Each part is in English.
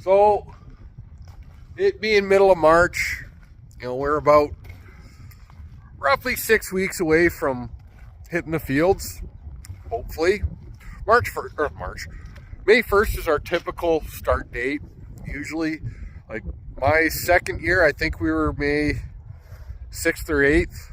So, it being middle of March, we're about roughly 6 weeks away from hitting the fields, hopefully. May 1st is our typical start date, usually. Like my second year, I think we were May 6th or 8th.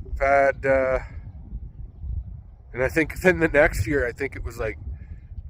We've had, and I think then the next year, I think it was like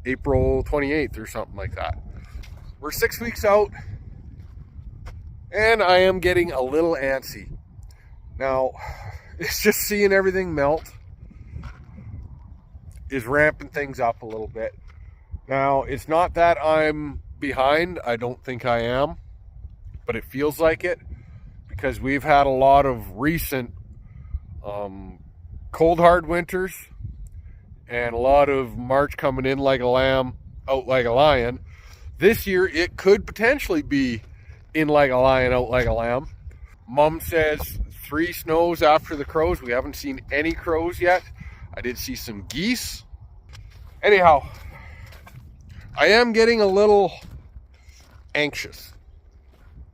April 28th or something like that. We're 6 weeks out, and I am getting a little antsy. Now, it's just seeing everything melt is ramping things up a little bit. Now, it's not that I'm behind. I don't think I am, but it feels like it because we've had a lot of recent cold, hard winters and a lot of March coming in like a lamb, out like a lion. This year, it could potentially be in like a lion, out like a lamb. Mom says 3 snows after the crows. We haven't seen any crows yet. I did see some geese. Anyhow, I am getting a little anxious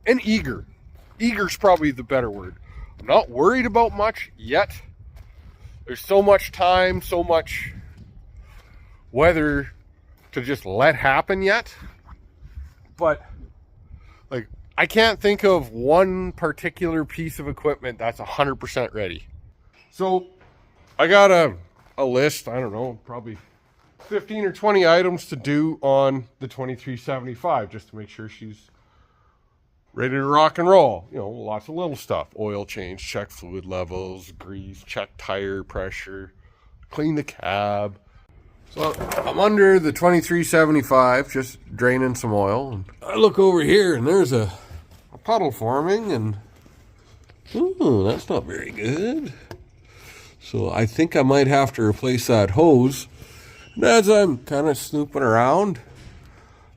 and eager. Eager's probably the better word. I'm not worried about much yet. There's so much time, so much weather to just let happen yet. But, I can't think of one particular piece of equipment that's 100% ready. So, I got a list, I don't know, probably 15 or 20 items to do on the 2375 just to make sure she's ready to rock and roll. Lots of little stuff. Oil change, check fluid levels, grease, check tire pressure, clean the cab. So I'm under the 2375, just draining some oil. And I look over here and there's a puddle forming, and that's not very good. So I think I might have to replace that hose. And as I'm kind of snooping around,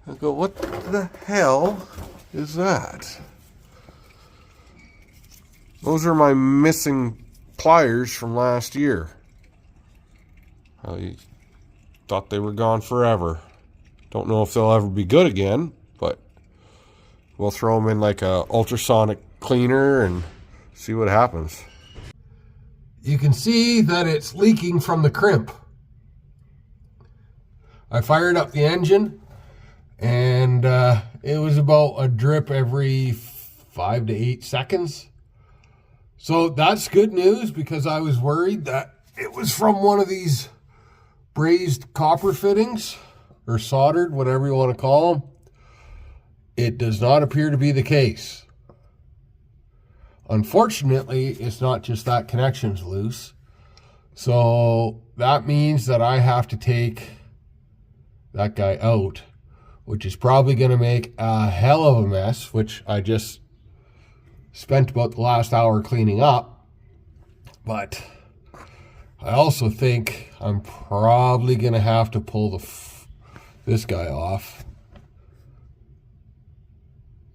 I go, what the hell is that? Those are my missing pliers from last year. I thought they were gone forever. Don't know if they'll ever be good again, but we'll throw them in like a ultrasonic cleaner and see what happens. You can see that it's leaking from the crimp. I fired up the engine, and it was about a drip every 5 to 8 seconds. So that's good news, because I was worried that it was from one of these brazed copper fittings, or soldered, whatever you want to call them. It does not appear to be the case. Unfortunately, it's not just that connection's loose. So that means that I have to take that guy out, which is probably going to make a hell of a mess, which I just spent about the last hour cleaning up. But I also think I'm probably going to have to pull this guy off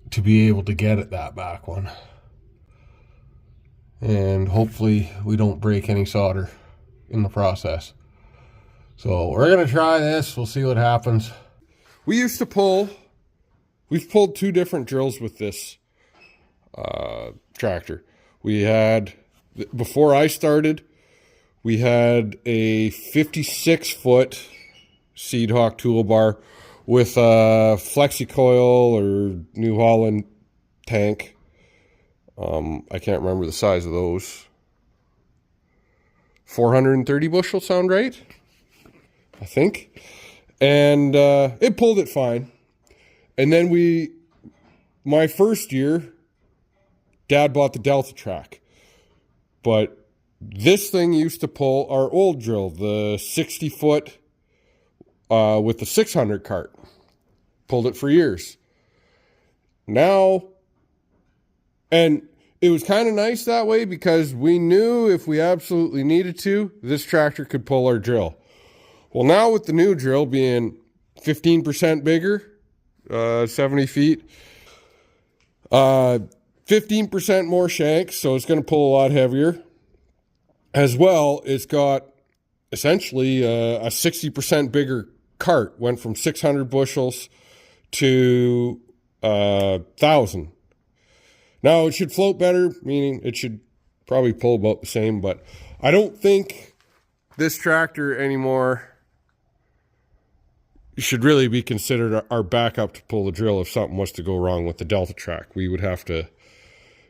to be able to get at that back one. And hopefully we don't break any solder in the process. So we're going to try this. We'll see what happens. We've pulled 2 different drills with this tractor. We had, before I started, we had a 56-foot Seed Hawk toolbar with a flexi coil or New Holland tank. I can't remember the size of those. 430 bushel sound right? I think. And it pulled it fine. And then my first year, Dad bought the Delta Track. But this thing used to pull our old drill, the 60-foot with the 600 cart. Pulled it for years. Now, and it was kind of nice that way, because we knew if we absolutely needed to, this tractor could pull our drill. Well, now with the new drill being 15% bigger, 70 feet, 15% more shanks, so it's going to pull a lot heavier. As well, it's got essentially a 60% bigger cart. Went from 600 bushels to 1,000. Now, it should float better, meaning it should probably pull about the same, but I don't think this tractor anymore should really be considered our backup to pull the drill if something was to go wrong with the Delta Track. We would have to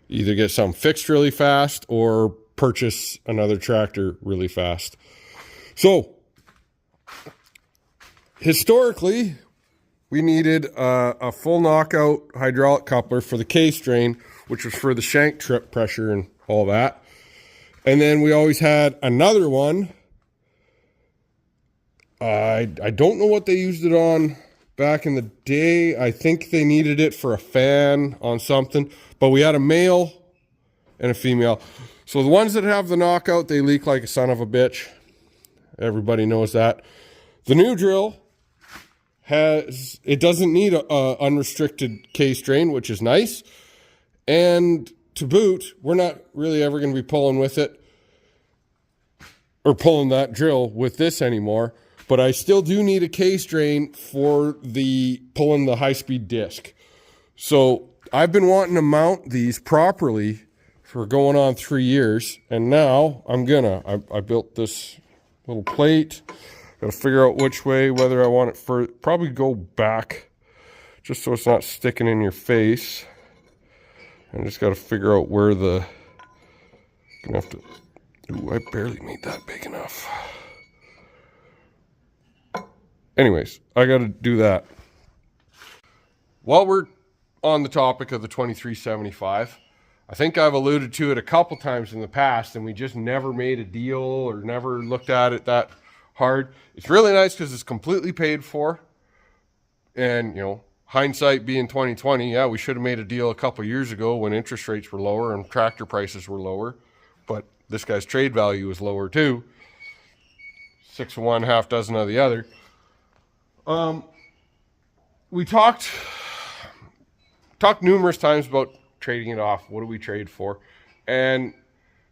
either get something fixed really fast or purchase another tractor really fast. So, historically, we needed a full knockout hydraulic coupler for the case drain, which was for the shank trip pressure and all that. And then we always had another one. I don't know what they used it on back in the day. I think they needed it for a fan on something. But we had a male and a female. So the ones that have the knockout, they leak like a son of a bitch. Everybody knows that. The new drill it doesn't need a unrestricted case drain, which is nice. And to boot, we're not really ever going to be pulling with it or pulling that drill with this anymore. But I still do need a case drain for pulling the high-speed disc. So I've been wanting to mount these properly for going on 3 years. And now I'm gonna. I built this little plate. Got to figure out which way, whether I want it for, probably go back, just so it's not sticking in your face. I just got to figure out where gonna have to, ooh, I barely made that big enough. Anyways, I got to do that. While we're on the topic of the 2375, I think I've alluded to it a couple times in the past, and we just never made a deal or never looked at it that hard. It's really nice because it's completely paid for. And, you know, hindsight being 2020, yeah, we should have made a deal a couple years ago when interest rates were lower and tractor prices were lower. But this guy's trade value is lower too. 6 of one, half dozen of the other. We talked numerous times about trading it off. What do we trade for? And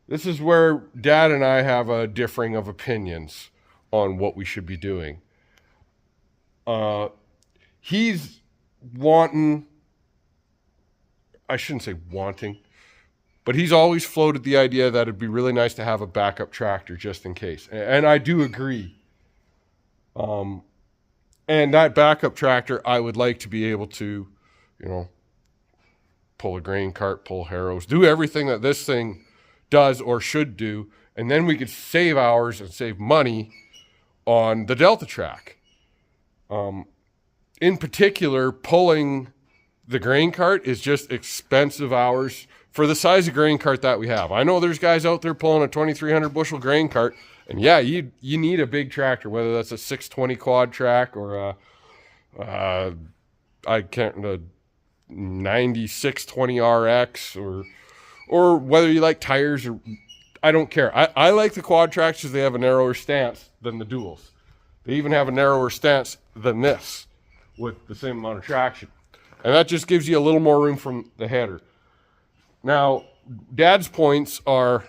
this is where Dad and I have a differing of opinions on what we should be doing. He's wanting, I shouldn't say wanting, but he's always floated the idea that it'd be really nice to have a backup tractor just in case. And I do agree. And that backup tractor, I would like to be able to, you know, pull a grain cart, pull harrows, do everything that this thing does or should do. And then we could save hours and save money on the Delta Track. In particular, pulling the grain cart is just expensive hours for the size of grain cart that we have. I know there's guys out there pulling a 2,300 bushel grain cart, and yeah, you need a big tractor, whether that's a 620 quad track or a 9620 RX or whether you like tires or I don't care. I like the quad tracks because they have a narrower stance than the duals. They even have a narrower stance than this with the same amount of traction. And that just gives you a little more room from the header. Now, Dad's points are,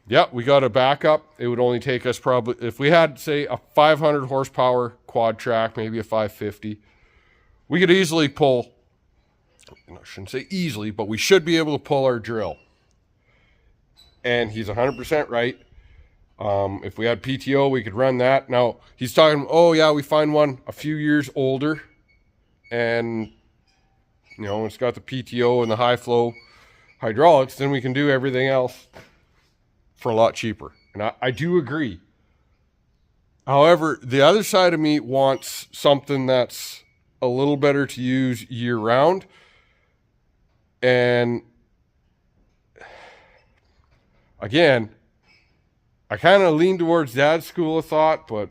yeah, we got a backup. It would only take us probably, if we had, say, a 500 horsepower quad track, maybe a 550, we could easily pull, I shouldn't say easily, but we should be able to pull our drill. And he's 100% right. If we had PTO, we could run that. Now, he's talking, oh, yeah, we find one a few years older. And, you know, it's got the PTO and the high flow hydraulics. Then we can do everything else for a lot cheaper. And I do agree. However, the other side of me wants something that's a little better to use year round. And again, I kind of lean towards Dad's school of thought, but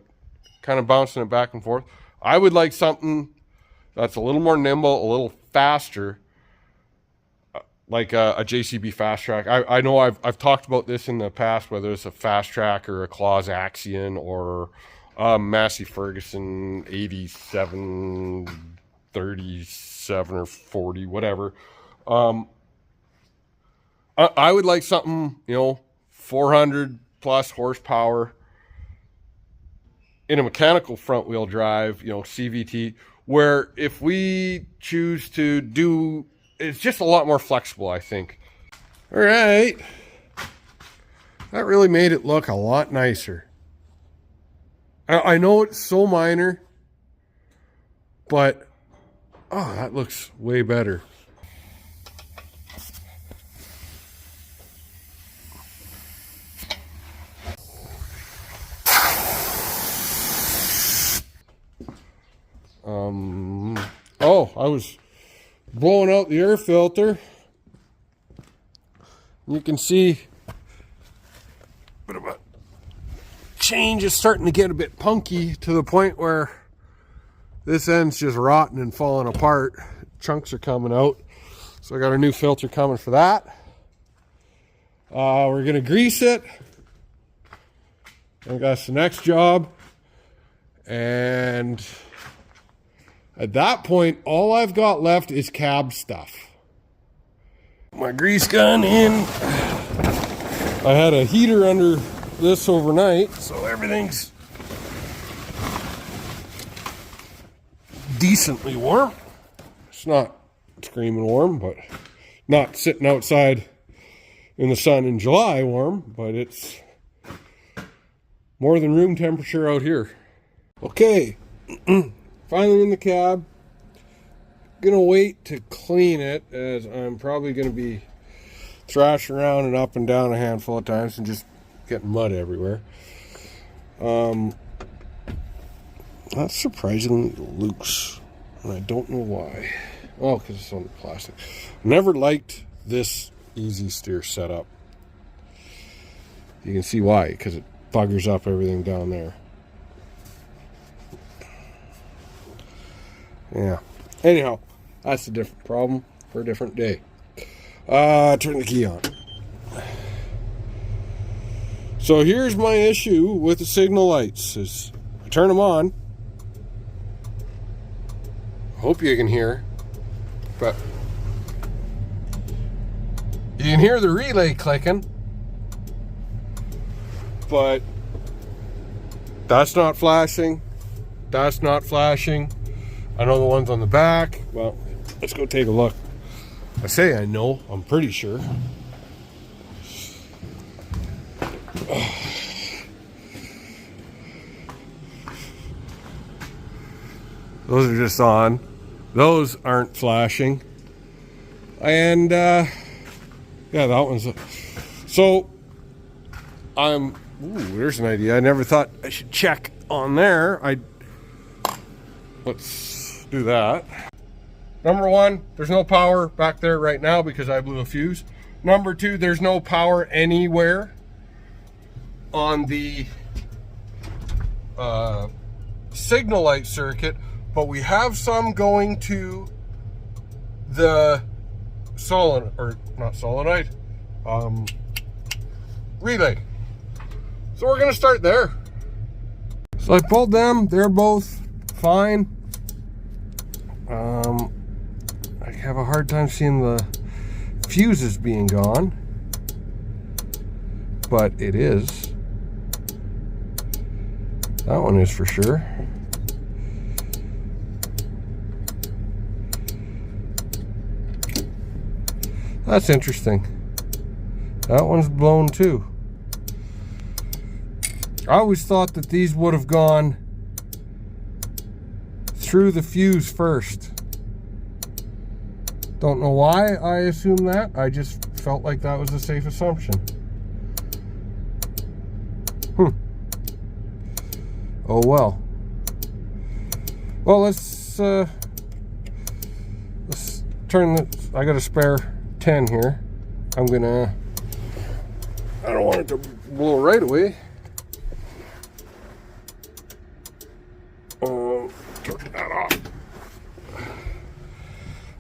kind of bouncing it back and forth. I would like something that's a little more nimble, a little faster, like a JCB Fast Track. I know I've talked about this in the past, whether it's a Fast Track or a Claus Axion or a Massey Ferguson 87, 37 or 40, whatever. I would like something, you know, 400 plus horsepower in a mechanical front wheel drive, you know, CVT, where if we choose to do, it's just a lot more flexible, I think. All right. That really made it look a lot nicer. I know it's so minor, but oh, that looks way better. Oh, I was blowing out the air filter. You can see a bit of a change is starting to get a bit punky to the point where this end's just rotten and falling apart. Chunks are coming out. So I got a new filter coming for that. We're gonna grease it. And that's the next job. And at that point, all I've got left is cab stuff. My grease gun in. I had a heater under this overnight, so everything's decently warm. It's not screaming warm, but not sitting outside in the sun in July warm, but it's more than room temperature out here. Okay. Finally in the cab. Gonna wait to clean it, as I'm probably gonna be thrashing around and up and down a handful of times and just getting mud everywhere. That's surprisingly loose, and I don't know why. Oh, because it's on the plastic. Never liked this easy steer setup. You can see why, because it buggers up everything down there. Yeah. Anyhow, that's a different problem for a different day. Turn the key on. So here's my issue with the signal lights. Is I turn them on. Hope you can hear, but you can hear the relay clicking, but that's not flashing. That's not flashing. I know the ones on the back. Well, let's go take a look. I say I know. I'm pretty sure. Those are just on. Those aren't flashing. And, yeah, that one's... So, ooh, there's an idea. I never thought I should check on there. Let's do that. Number one, there's no power back there right now because I blew a fuse. Number two, there's no power anywhere on the signal light circuit, but we have some going to the relay. So we're gonna start there. So I pulled them, they're both fine. I have a hard time seeing the fuses being gone, but it is. That one is for sure. That's interesting. That one's blown too. I always thought that these would have gone through the fuse first. Don't know why I assumed that. I just felt like that was a safe assumption. Oh well. Well, let's turn the... I got a spare 10 here. I don't want it to blow right away. Turn that off.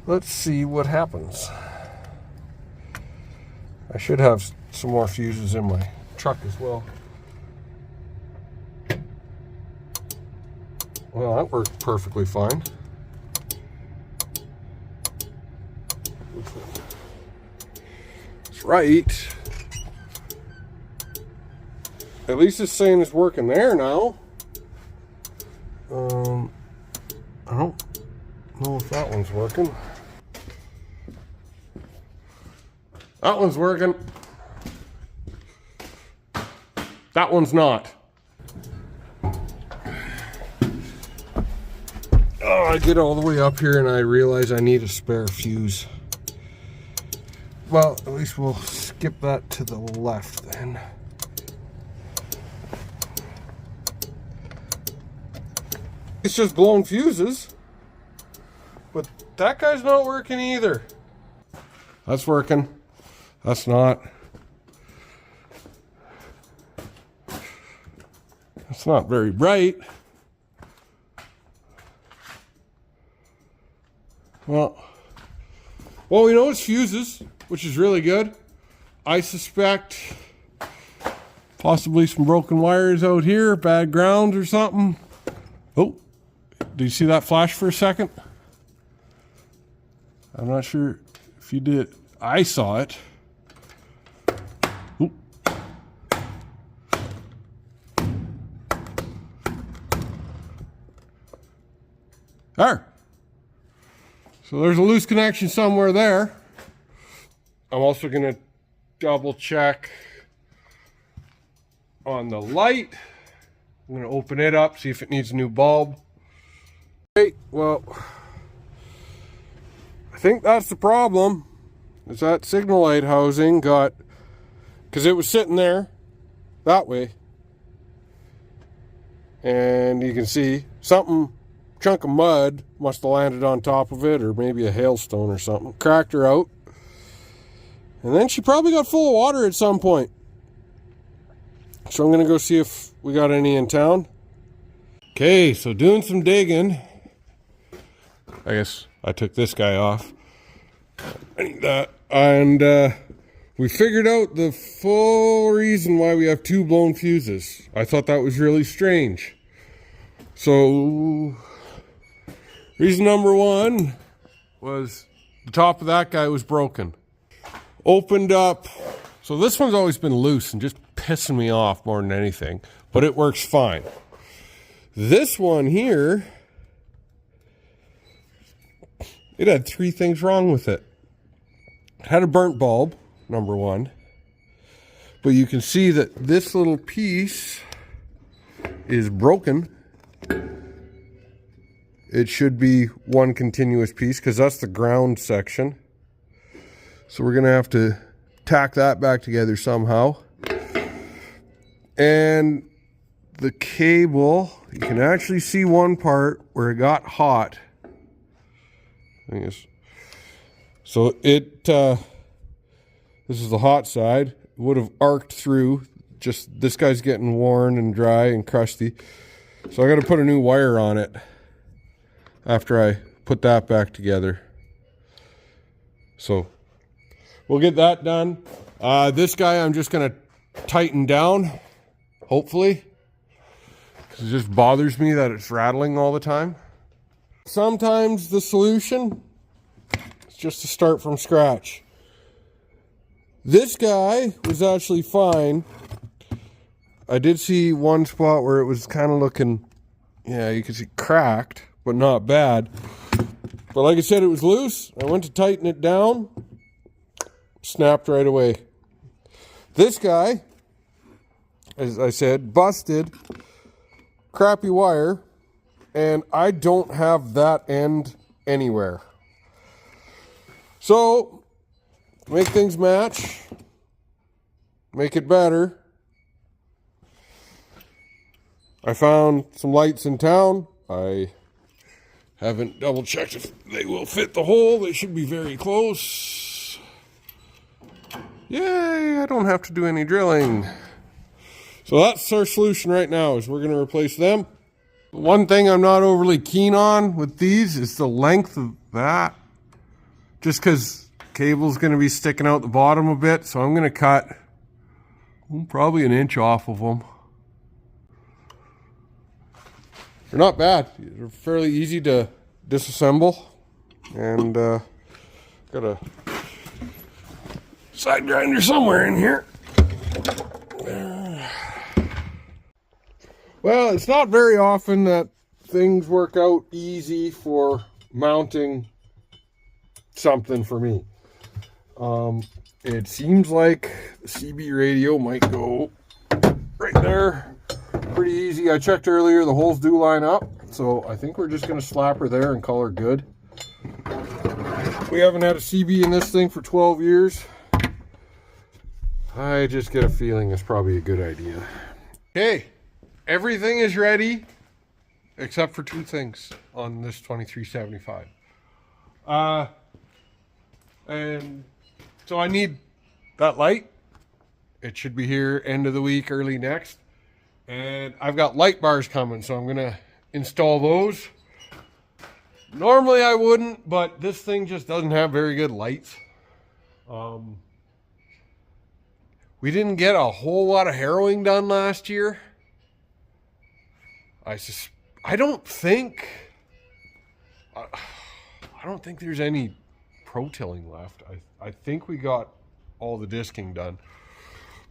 Let's see what happens. I should have some more fuses in my truck as well. Well, that worked perfectly fine. That's right. At least it's saying it's working there now. know if that one's working. That one's working. That one's not. Oh, I get all the way up here and I realize I need a spare fuse. Well, at least we'll skip that to the left then. It's just blown fuses. But that guy's not working either. That's working. That's not. It's not very bright. Well, we know it's fuses, which is really good. I suspect possibly some broken wires out here, bad ground or something. Oh, did you see that flash for a second? I'm not sure if you did. I saw it. Ooh. There. So there's a loose connection somewhere there. I'm also going to double check on the light. I'm going to open it up, see if it needs a new bulb. Okay, well, I think that's the problem. Is that signal light housing got, because it was sitting there that way. And you can see something, chunk of mud must have landed on top of it, or maybe a hailstone or something. Cracked her out. And then she probably got full of water at some point. So I'm going to go see if we got any in town. Okay, so doing some digging. I guess I took this guy off. I need that. And we figured out the full reason why we have two blown fuses. I thought that was really strange. So, reason number one was the top of that guy was broken. Opened up. So this one's always been loose and just pissing me off more than anything. But it works fine. This one here, it had three things wrong with it. It had a burnt bulb, number one. But you can see that this little piece is broken. It should be one continuous piece because that's the ground section. So we're going to have to tack that back together somehow. And the cable, you can actually see one part where it got hot. I guess. So it, this is the hot side. It would have arced through. Just this guy's getting worn and dry and crusty. So I got to put a new wire on it after I put that back together. So we'll get that done. This guy I'm just going to tighten down, hopefully. Because it just bothers me that it's rattling all the time. Sometimes the solution is just to start from scratch. This guy was actually fine. I did see one spot where it was kind of looking, yeah, you can see cracked, but not bad. But like I said, it was loose. I went to tighten it down. Snapped right away. This guy, as I said, busted. Crappy wire. And I don't have that end anywhere. So, make things match. Make it better. I found some lights in town. I haven't double checked if they will fit the hole. They should be very close. Yay, I don't have to do any drilling. So that's our solution right now, is we're going to replace them. One thing I'm not overly keen on with these is the length of that. Just because cable's going to be sticking out the bottom a bit, so I'm going to cut probably an inch off of them. They're not bad. They're fairly easy to disassemble. And got a side grinder somewhere in here. Well, it's not very often that things work out easy for mounting something for me. It seems like the CB radio might go right there pretty easy. I checked earlier, the holes do line up, so I think we're just going to slap her there and call her good. We haven't had a CB in this thing for 12 years. I just get a feeling it's probably a good idea. Okay, everything is ready except for two things on this 2375. And so I need that light. It should be here end of the week, early next. And I've got light bars coming, so I'm gonna install those. Normally I wouldn't, but this thing just doesn't have very good lights. We didn't get a whole lot of harrowing done last year. I don't think there's any pro-tilling left. I think we got all the disking done.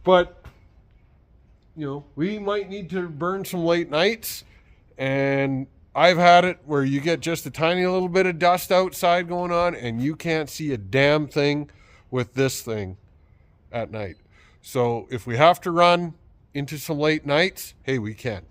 But, you know, we might need to burn some late nights. And I've had it where you get just a tiny little bit of dust outside going on and you can't see a damn thing with this thing at night. So if we have to run into some late nights, hey, we can.